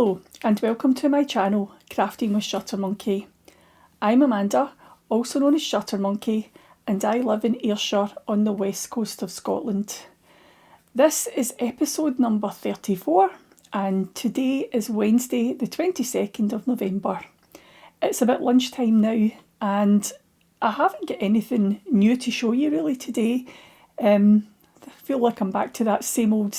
Hello and welcome to my channel, Crafting with Shuttermonkey. I'm Amanda, also known as Shuttermonkey, and I live in Ayrshire on the west coast of Scotland. This is episode number 34 and today is Wednesday the 22nd of November. It's about lunchtime now and I haven't got anything new to show you really today. I feel like I'm back to that same old.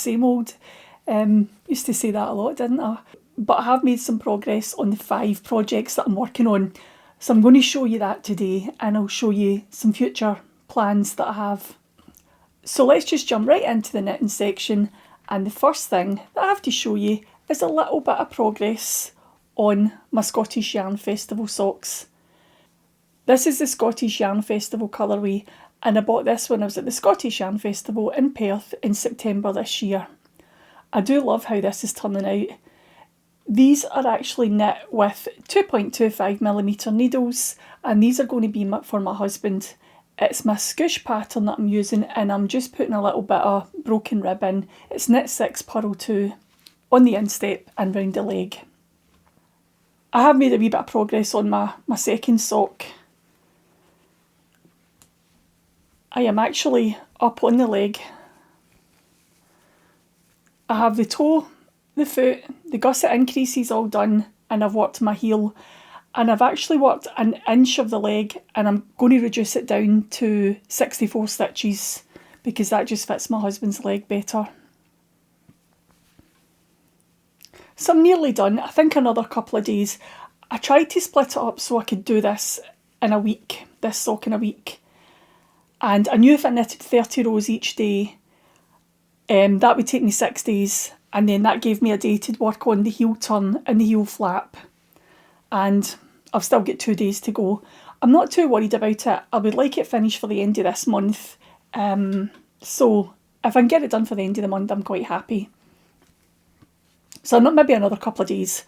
Used to say that a lot, didn't I? But I have made some progress on the 5 projects that I'm working on. So I'm going to show you that today and I'll show you some future plans that I have. So let's just jump right into the knitting section, and the first thing that I have to show you is a little bit of progress on my Scottish Yarn Festival socks. This is the Scottish Yarn Festival colourway and I bought this when I was at the Scottish Yarn Festival in Perth in September this year. I do love how this is turning out. These are actually knit with 2.25mm needles and these are going to be for my husband. It's my Scoosh pattern that I'm using and I'm just putting a little bit of broken ribbon. It's knit 6 purl 2 on the instep and round the leg. I have made a wee bit of progress on my second sock. I am actually up on the leg. I have the toe, the foot, the gusset increases all done, and I've worked my heel, and I've actually worked an inch of the leg and I'm going to reduce it down to 64 stitches because that just fits my husband's leg better. So I'm nearly done. I think another couple of days. I tried to split it up so I could do this in a week, this sock in a week, and I knew if I knitted 30 rows each day that would take me 6 days, and then that gave me a day to work on the heel turn and the heel flap, and I've still got 2 days to go. I'm not too worried about it. I would like it finished for the end of this month, so if I can get it done for the end of the month I'm quite happy. So maybe another couple of days.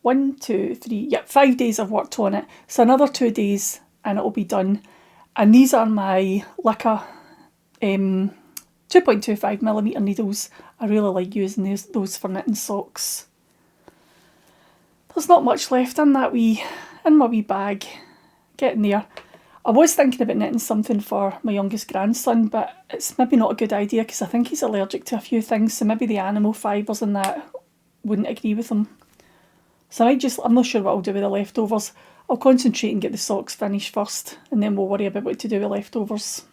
1, 2, 3, 5 days I've worked on it, so another 2 days and it'll be done. And these are my Lika 2.25mm needles. I really like using those for knitting socks. There's not much left in my wee bag. Getting there. I was thinking about knitting something for my youngest grandson, but it's maybe not a good idea because I think he's allergic to a few things, so maybe the animal fibres and that wouldn't agree with him. So I'm not sure what I'll do with the leftovers. I'll concentrate and get the socks finished first, and then we'll worry about what to do with leftovers.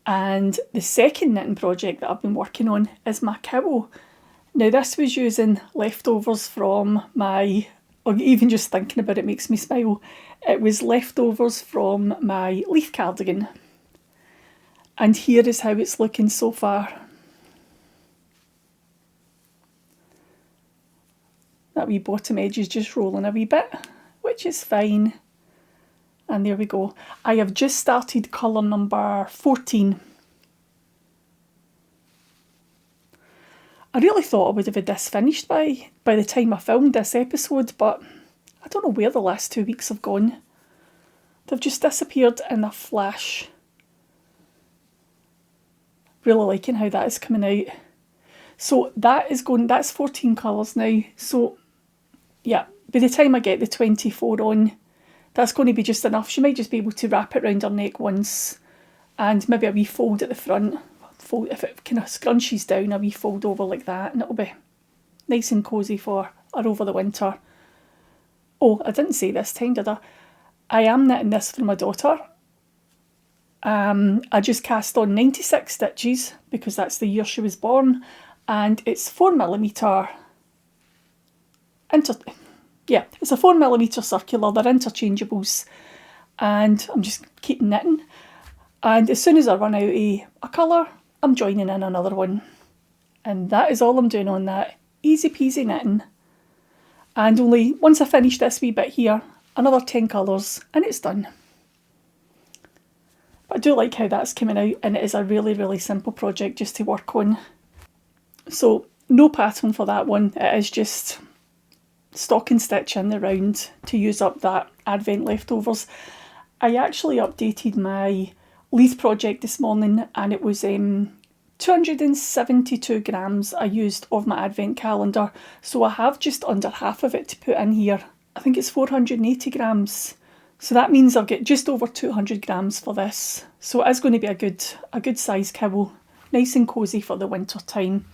And the second knitting project that I've been working on is my cowl. Now this was using leftovers from or even just thinking about it makes me smile. It was leftovers from my leaf cardigan. And here is how it's looking so far. That wee bottom edge is just rolling a wee bit, which is fine. And there we go. I have just started colour number 14. I really thought I would have had this finished by the time I filmed this episode, but I don't know where the last 2 weeks have gone. They've just disappeared in a flash. Really liking how that is coming out. So that's 14 colours now. So yeah, by the time I get the 24 on, that's going to be just enough. She might just be able to wrap it around her neck once and maybe a wee fold at the front. If it kind of scrunches down, a wee fold over like that, and it'll be nice and cosy for her over the winter. Oh, I didn't say this time, did I? I am knitting this for my daughter. I just cast on 96 stitches because that's the year she was born, and it's 4mm. It's a 4mm circular. They're interchangeables, and I'm just keep knitting. And as soon as I run out of a colour, I'm joining in another one. And that is all I'm doing on that. Easy peasy knitting. And only once I finish this wee bit here, another 10 colours and it's done. But I do like how that's coming out, and it is a really, really simple project just to work on. So no pattern for that one. It is just stocking stitch in the round to use up that Advent leftovers. I actually updated my Leith project this morning and it was 272 grams I used of my advent calendar, so I have just under half of it to put in here. I think it's 480 grams. So that means I'll get just over 200 grams for this. So it is going to be a good size kibble, nice and cosy for the winter time.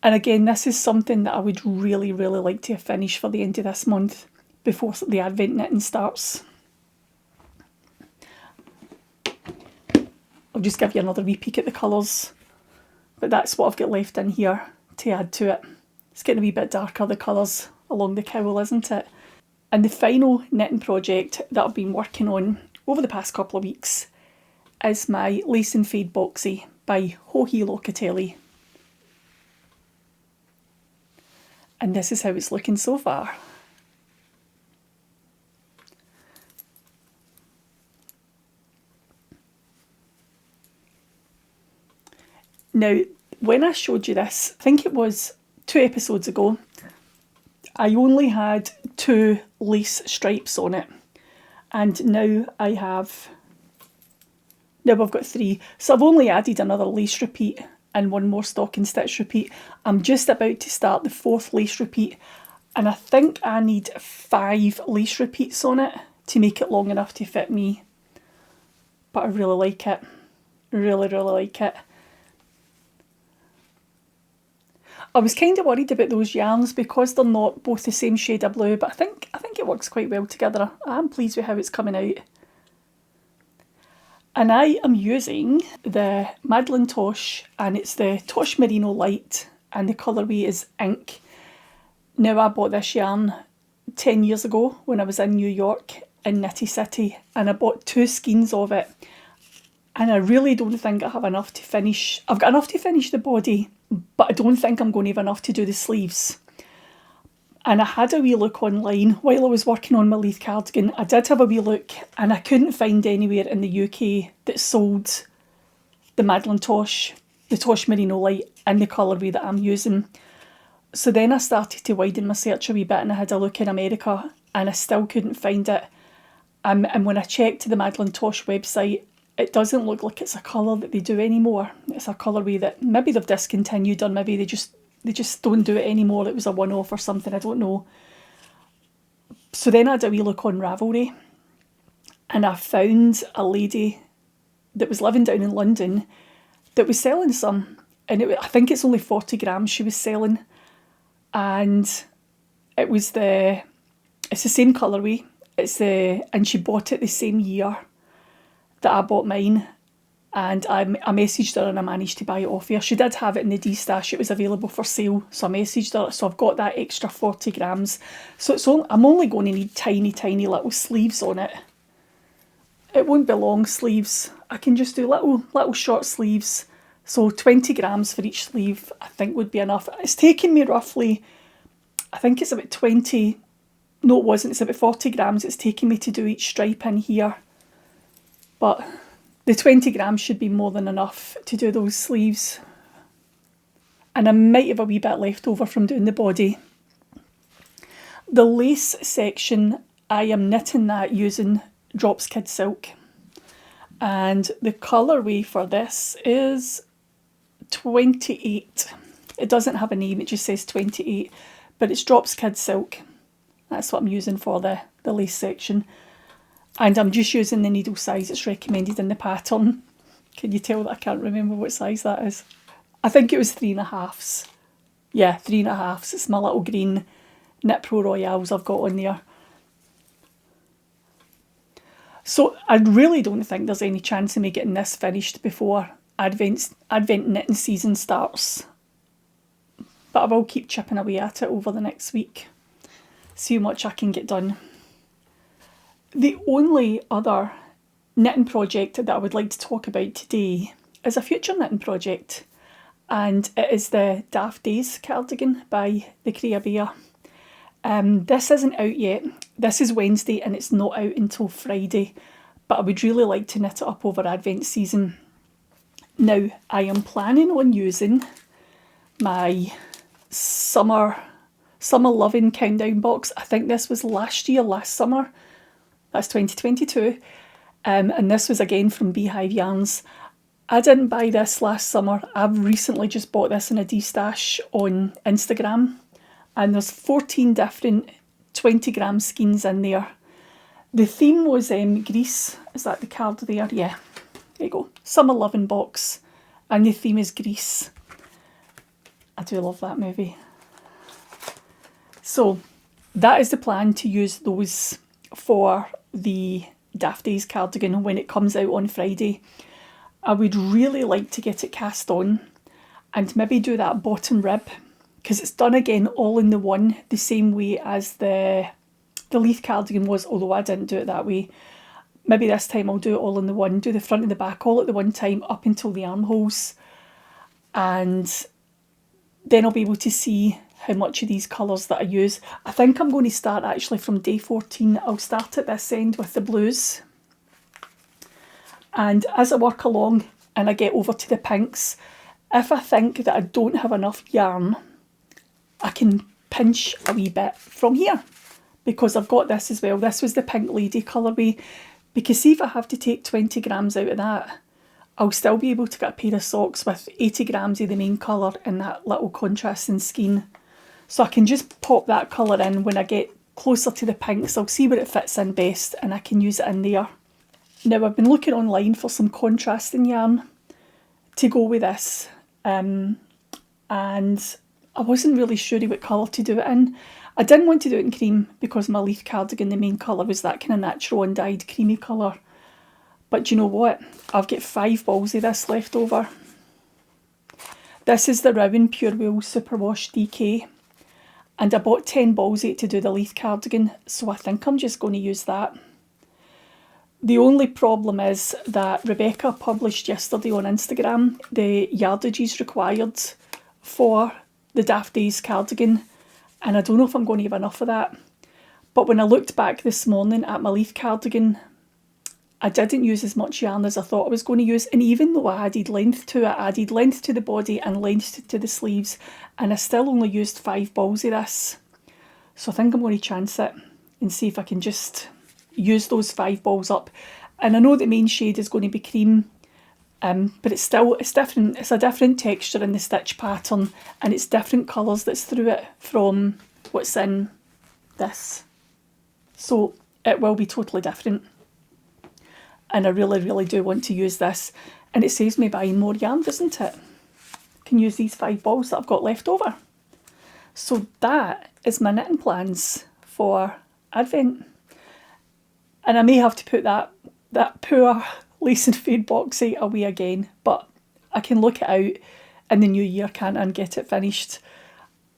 And again, this is something that I would really, really like to finish for the end of this month before the advent knitting starts. I'll just give you another wee peek at the colours. But that's what I've got left in here to add to it. It's getting a wee bit darker, the colours along the cowl, isn't it? And the final knitting project that I've been working on over the past couple of weeks is my Lace and Fade Boxy by Joji Locatelli. And this is how it's looking so far. Now, when I showed you this, I think it was 2 episodes ago, I only had 2 lace stripes on it. And now I've got 3. So I've only added another lace repeat and 1 more stocking stitch repeat. I'm just about to start the 4th lace repeat, and I think I need 5 lace repeats on it to make it long enough to fit me. But I really like it. Really, really like it. I was kind of worried about those yarns because they're not both the same shade of blue, but I think it works quite well together. I'm pleased with how it's coming out. And I am using the Madeline Tosh, and it's the Tosh Merino Light, and the colourway is Ink. Now, I bought this yarn 10 years ago when I was in New York in Knitty City, and I bought 2 skeins of it. And I really don't think I have enough to finish. I've got enough to finish the body, but I don't think I'm going to have enough to do the sleeves. And I had a wee look online while I was working on my Leith cardigan. I did have a wee look, and I couldn't find anywhere in the UK that sold the Madeline Tosh, the Tosh Merino Light, and the colourway that I'm using. So then I started to widen my search a wee bit, and I had a look in America, and I still couldn't find it. And when I checked the Madeline Tosh website, it doesn't look like it's a colour that they do anymore. It's a colourway that maybe they've discontinued, or maybe they just don't do it anymore. It was a one-off or something, I don't know. So then I had a wee look on Ravelry, and I found a lady that was living down in London that was selling some. And I think it's only 40 grams she was selling. And it's the same colourway. And she bought it the same year that I bought mine, and I messaged her and I managed to buy it off her. She did have it in the D-stash, it was available for sale, so I messaged her. So I've got that extra 40 grams. So I'm only going to need tiny, tiny little sleeves on it. It won't be long sleeves. I can just do little short sleeves. So 20 grams for each sleeve I think would be enough. It's taken me roughly, I think it's about 20, no it wasn't, it's about 40 grams it's taken me to do each stripe in here. But the 20 grams should be more than enough to do those sleeves. And I might have a wee bit left over from doing the body. The lace section, I am knitting that using Drops Kid Silk. And the colourway for this is 28. It doesn't have a name, it just says 28. But it's Drops Kid Silk. That's what I'm using for the lace section. And I'm just using the needle size that's recommended in the pattern. Can you tell that I can't remember what size that is? I think it was 3.5s. Yeah, 3.5s. It's my little green Knit Pro Royales I've got on there. So I really don't think there's any chance of me getting this finished before Advent knitting season starts. But I will keep chipping away at it over the next week. See how much I can get done. The only other knitting project that I would like to talk about today is a future knitting project, and it is the Daft Days Cardigan by the Crochet Bear. This isn't out yet. This is Wednesday and it's not out until Friday, but I would really like to knit it up over Advent season. Now, I am planning on using my summer loving countdown box. I think this was last summer. That's 2022. And this was again from Beehive Yarns. I didn't buy this last summer. I've recently just bought this in a D-stash on Instagram, and there's 14 different 20-gram skeins in there. The theme was Greece. Is that the card there? Yeah, there you go. Summer Loving box, and the theme is Greece. I do love that movie. So that is the plan, to use those for the Daft Days cardigan when it comes out on Friday. I would really like to get it cast on and maybe do that bottom rib, because it's done again all in the one, the same way as the Leith cardigan was, although I didn't do it that way. Maybe this time I'll do it all in the one, do the front and the back all at the one time up until the armholes, and then I'll be able to see how much of these colours that I use. I think I'm going to start actually from day 14. I'll start at this end with the blues, and as I work along and I get over to the pinks, if I think that I don't have enough yarn, I can pinch a wee bit from here, because I've got this as well. This was the Pink Lady colourway, because see, if I have to take 20 grams out of that, I'll still be able to get a pair of socks with 80 grams of the main colour in that little contrasting skein. So I can just pop that colour in when I get closer to the pinks. I'll see where it fits in best and I can use it in there. Now, I've been looking online for some contrasting yarn to go with this, and I wasn't really sure what colour to do it in. I didn't want to do it in cream because my Leith cardigan, the main colour, was that kind of natural undyed creamy colour. But do you know what? I've got 5 balls of this left over. This is the Rowan Pure Wool Superwash DK, and I bought 10 balls of it to do the Leith cardigan, so I think I'm just going to use that. The only problem is that Rebecca published yesterday on Instagram the yardages required for the Daft Days cardigan, and I don't know if I'm going to have enough of that. But when I looked back this morning at my Leith cardigan, I didn't use as much yarn as I thought I was going to use, and even though I added length to it, I added length to the body and length to the sleeves, and I still only used 5 balls of this. So I think I'm going to chance it and see if I can just use those 5 balls up. And I know the main shade is going to be cream, but it's different. It's a different texture in the stitch pattern, and it's different colours that's through it from what's in this. So it will be totally different. And I really, really do want to use this. And it saves me buying more yarn, doesn't it? I can use these 5 balls that I've got left over. So that is my knitting plans for Advent. And I may have to put that poor lace and fade box away again, but I can look it out in the new year, can't I, and get it finished.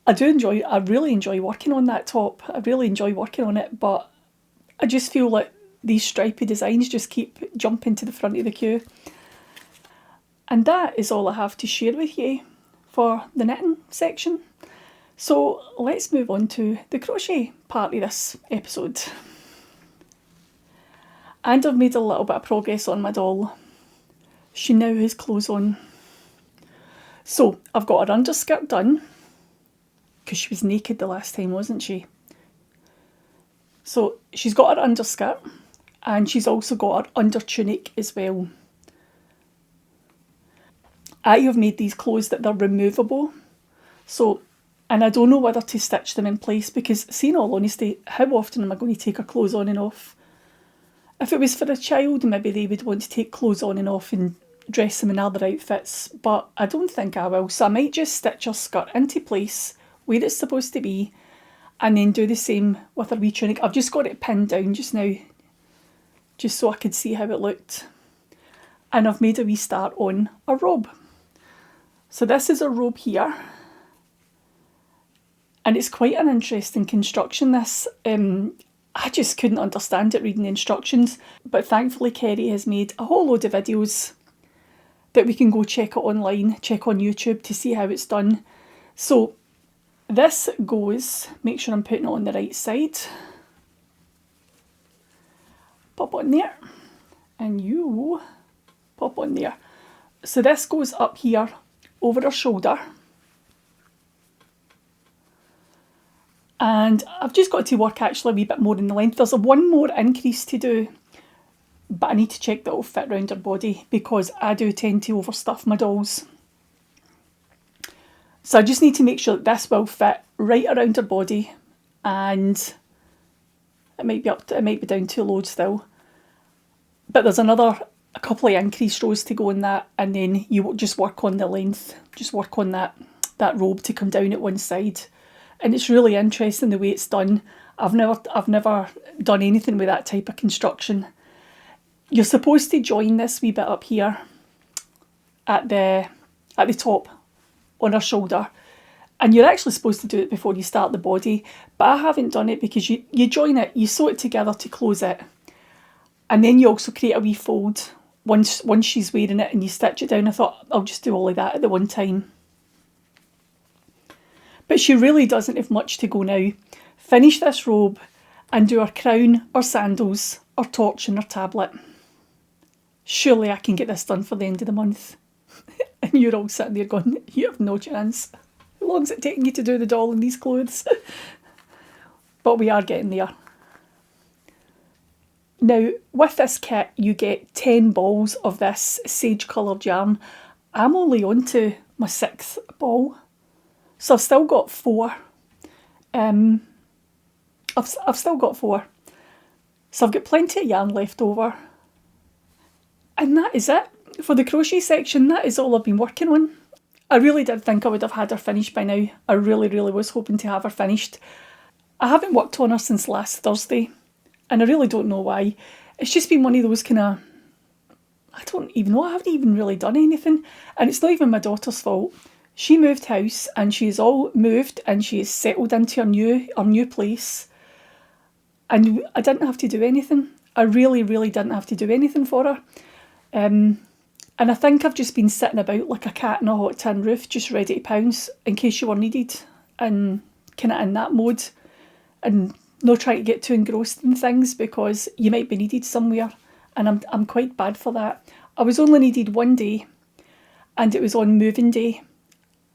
I really enjoy working on that top. I really enjoy working on it, but I just feel like these stripy designs just keep jumping to the front of the queue. And that is all I have to share with you for the knitting section. So let's move on to the crochet part of this episode. And I've made a little bit of progress on my doll. She now has clothes on. So I've got her underskirt done, because she was naked the last time, wasn't she? So she's got her underskirt, and she's also got her under tunic as well. I have made these clothes that they're removable. So, and I don't know whether to stitch them in place, because, see, in all honesty, how often am I going to take her clothes on and off? If it was for a child, maybe they would want to take clothes on and off and dress them in other outfits, but I don't think I will. So I might just stitch her skirt into place where it's supposed to be, and then do the same with her wee tunic. I've just got it pinned down just now, just so I could see how it looked. And I've made a wee start on a robe. So this is a robe here. And it's quite an interesting construction, this. I just couldn't understand it reading the instructions, but thankfully Kerry has made a whole load of videos that we can go check it online, check on YouTube to see how it's done. So this goes, make sure I'm putting it on the right side. Pop on there, and you pop on there. So this goes up here over her shoulder. And I've just got to work actually a wee bit more in the length. There's one more increase to do. but I need to check that it'll fit around her body because I do tend to overstuff my dolls. So I just need to make sure that this will fit right around her body, and it might be down too low still. But there's a couple of increased rows to go in that, and then you just work on the length, just work on that robe to come down at one side. And it's really interesting the way it's done. I've never done anything with that type of construction. You're supposed to join this wee bit up here at the top on her shoulder, and you're actually supposed to do it before you start the body, but I haven't done it because you join it, you sew it together to close it, and then you also create a wee fold once she's wearing it and you stitch it down. I thought I'll just do all of that at the one time. But she really doesn't have much to go now. Finish this robe and do her crown, her sandals, her torch and her tablet. Surely I can get this done for the end of the month. And you're all sitting there going, you have no chance. How long is it taking you to do the doll in these clothes? But we are getting there. Now, with this kit, you get 10 balls of this sage coloured yarn. I'm only on to my 6th ball. So I've still got 4. I've still got 4. So I've got plenty of yarn left over. And that is it. For the crochet section, that is all I've been working on. I really did think I would have had her finished by now. I really, really was hoping to have her finished. I haven't worked on her since last Thursday, and I really don't know why. It's just been one of those kind of, I don't even know, I haven't even really done anything. And it's not even my daughter's fault. She moved house and she's all moved and she's settled into her new place. And I didn't have to do anything. I really, really didn't have to do anything for her. And I think I've just been sitting about like a cat in a hot tin roof, just ready to pounce in case you were needed, and kind of in that mode, and not trying to get too engrossed in things because you might be needed somewhere, and I'm quite bad for that. I was only needed one day, and it was on moving day,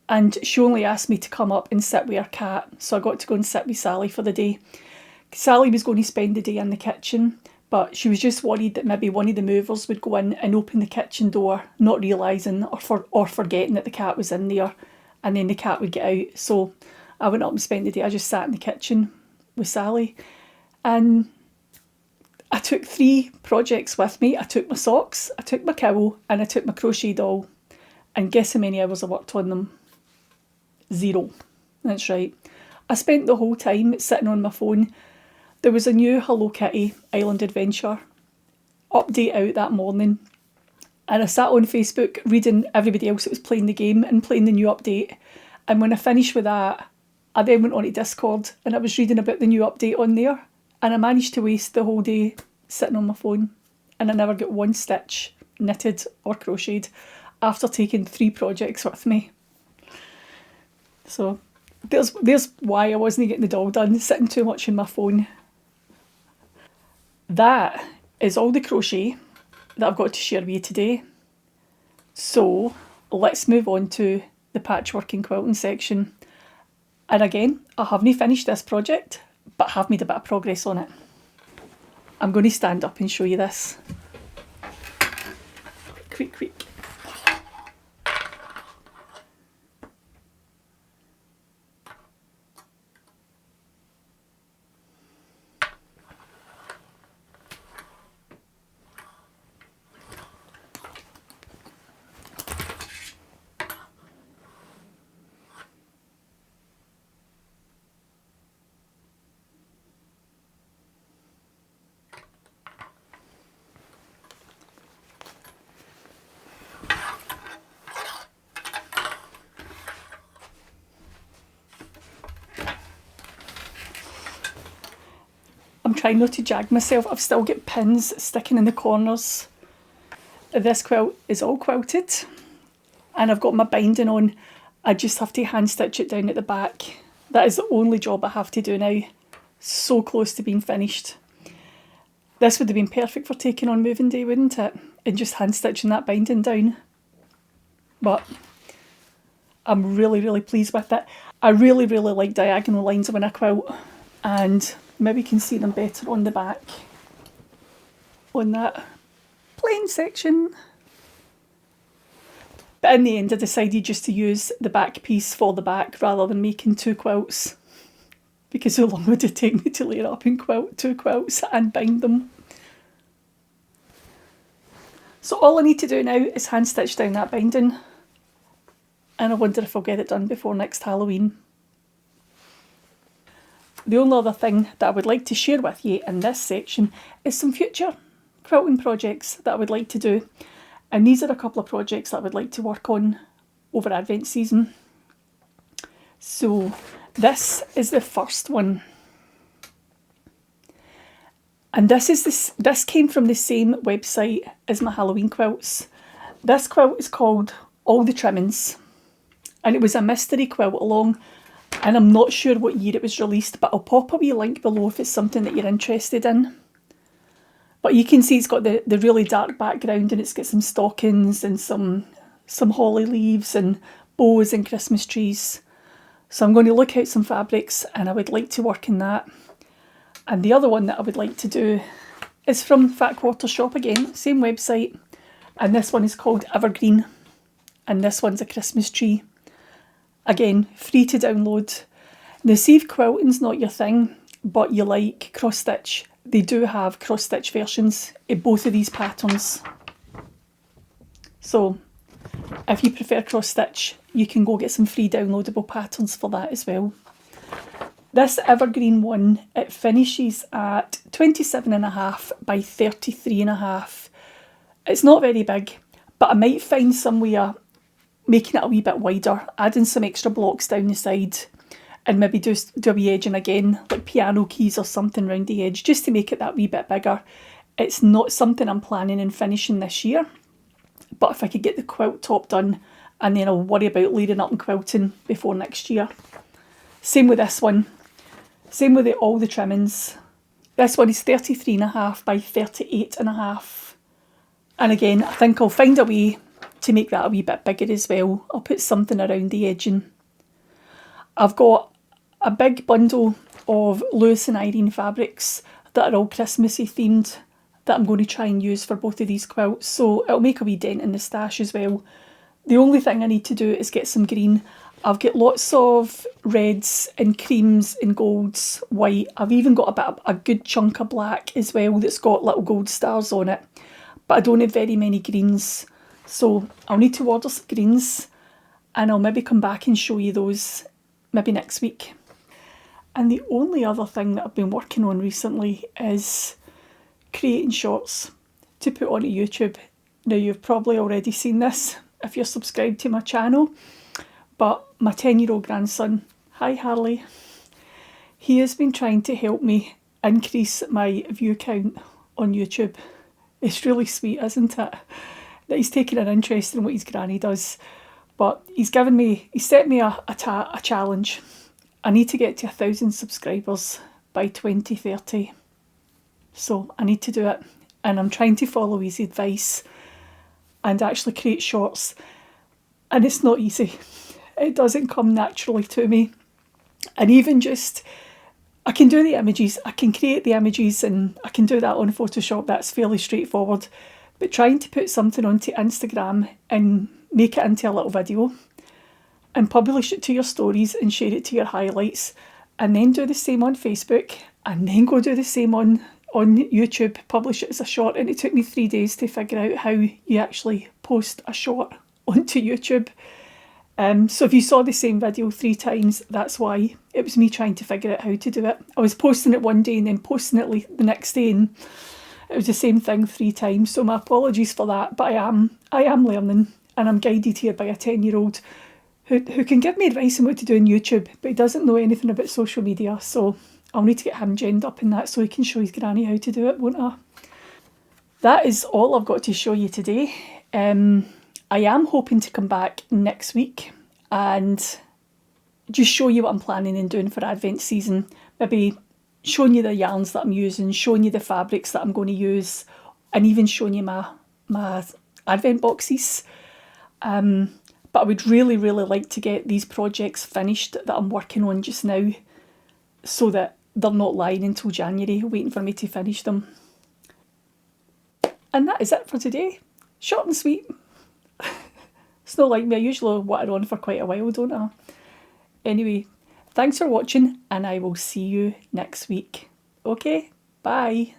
and she only asked me to come up and sit with her cat, so I got to go and sit with Sally for the day. Sally was going to spend the day in the kitchen, but she was just worried that maybe one of the movers would go in and open the kitchen door, not realising or forgetting that the cat was in there, and then the cat would get out. So I went up and spent the day. I just sat in the kitchen with Sally, and I took 3 projects with me. I took my socks, I took my cowl, and I took my crochet doll. And guess how many hours I worked on them? 0. That's right. I spent the whole time sitting on my phone. There was a new Hello Kitty Island Adventure update out that morning, and I sat on Facebook reading everybody else that was playing the game and playing the new update. And when I finished with that, I then went on to Discord and I was reading about the new update on there, and I managed to waste the whole day sitting on my phone, and I never got one stitch knitted or crocheted after taking 3 projects with me. So there's why I wasn't getting the doll done, sitting too much on my phone. That is all the crochet that I've got to share with you today. So let's move on to the patchwork and quilting section. And again, I haven't finished this project, but have made a bit of progress on it. I'm going to stand up and show you this. Quick, quick. I'm trying not to jag myself. I've still got pins sticking in the corners. This quilt is all quilted, and I've got my binding on. I just have to hand stitch it down at the back. That is the only job I have to do now. So close to being finished. This would have been perfect for taking on moving day, wouldn't it? And just hand stitching that binding down. But I'm really, really pleased with it. I really, really like diagonal lines when I quilt, and maybe you can see them better on the back on that. plain section. But in the end I decided just to use the back piece for the back rather than making 2 quilts, because how long would it take me to layer up and quilt 2 quilts and bind them? So all I need to do now is hand stitch down that binding, and I wonder if I'll get it done before next Halloween. The only other thing that I would like to share with you in this section is some future quilting projects that I would like to do. And these are a couple of projects that I would like to work on over Advent season. So this is the first one. And this came from the same website as my Halloween quilts. This quilt is called All the Trimmings. And it was a mystery quilt along, and I'm not sure what year it was released, but I'll pop a wee link below if it's something that you're interested in. But you can see it's got the really dark background, and it's got some stockings and some holly leaves and bows and Christmas trees. So I'm going to look out some fabrics, and I would like to work in that. And the other one that I would like to do is from Fat Quarter Shop again, same website. And this one is called Evergreen. And this one's a Christmas tree. Again, free to download. Now see if quilting's not your thing, but you like cross stitch, they do have cross stitch versions in both of these patterns. So if you prefer cross stitch, you can go get some free downloadable patterns for that as well. This Evergreen one, it finishes at 27.5 by 33.5. It's not very big, but I might find some way of making it a wee bit wider, adding some extra blocks down the side, and maybe do a wee edging again, like piano keys or something round the edge, just to make it that wee bit bigger. It's not something I'm planning on finishing this year, but if I could get the quilt top done, and then I'll worry about layering up and quilting before next year. Same with this one. Same with all the trimmings. This one is 33.5 by 38.5. And again, I think I'll find a way to make that a wee bit bigger as well. I'll put something around the edging. I've got a big bundle of Lewis and Irene fabrics that are all Christmassy themed that I'm going to try and use for both of these quilts, so it'll make a wee dent in the stash as well. The only thing I need to do is get some green. I've got lots of reds and creams and golds, white. I've even got a good chunk of black as well that's got little gold stars on it, but I don't have very many greens, so I'll need to order some greens, and I'll maybe come back and show you those maybe next week. And the only other thing that I've been working on recently is creating shorts to put onto YouTube. Now, you've probably already seen this if you're subscribed to my channel, but my 10-year-old grandson, hi Harley, he has been trying to help me increase my view count on YouTube. It's really sweet, isn't it? That he's taking an interest in what his granny does. But he set me a challenge. I need to get to 1,000 subscribers by 2030. So I need to do it. And I'm trying to follow his advice and actually create shorts. And it's not easy. It doesn't come naturally to me. And even just, I can do the images, I can create the images, and I can do that on Photoshop. That's fairly straightforward. But trying to put something onto Instagram and make it into a little video and publish it to your stories and share it to your highlights, and then do the same on Facebook, and then go do the same on YouTube, publish it as a short. And it took me 3 days to figure out how you actually post a short onto YouTube. So if you saw the same video 3 times, that's why. It was me trying to figure out how to do it. I was posting it one day and then posting it the next day, and it was the same thing 3 times. So my apologies for that, but I am learning, and I'm guided here by a 10-year-old who can give me advice on what to do on YouTube, but he doesn't know anything about social media, so I'll need to get him genned up in that so he can show his granny how to do it, won't I? That is all I've got to show you today. I am hoping to come back next week and just show you what I'm planning on doing for Advent season. Maybe showing you the yarns that I'm using, showing you the fabrics that I'm going to use, and even showing you my Advent boxes. But I would really, really like to get these projects finished that I'm working on just now, so that they're not lying until January waiting for me to finish them. And that is it for today. Short and sweet. It's not like me, I usually water on for quite a while, don't I? Anyway, thanks for watching and I will see you next week. Okay, bye.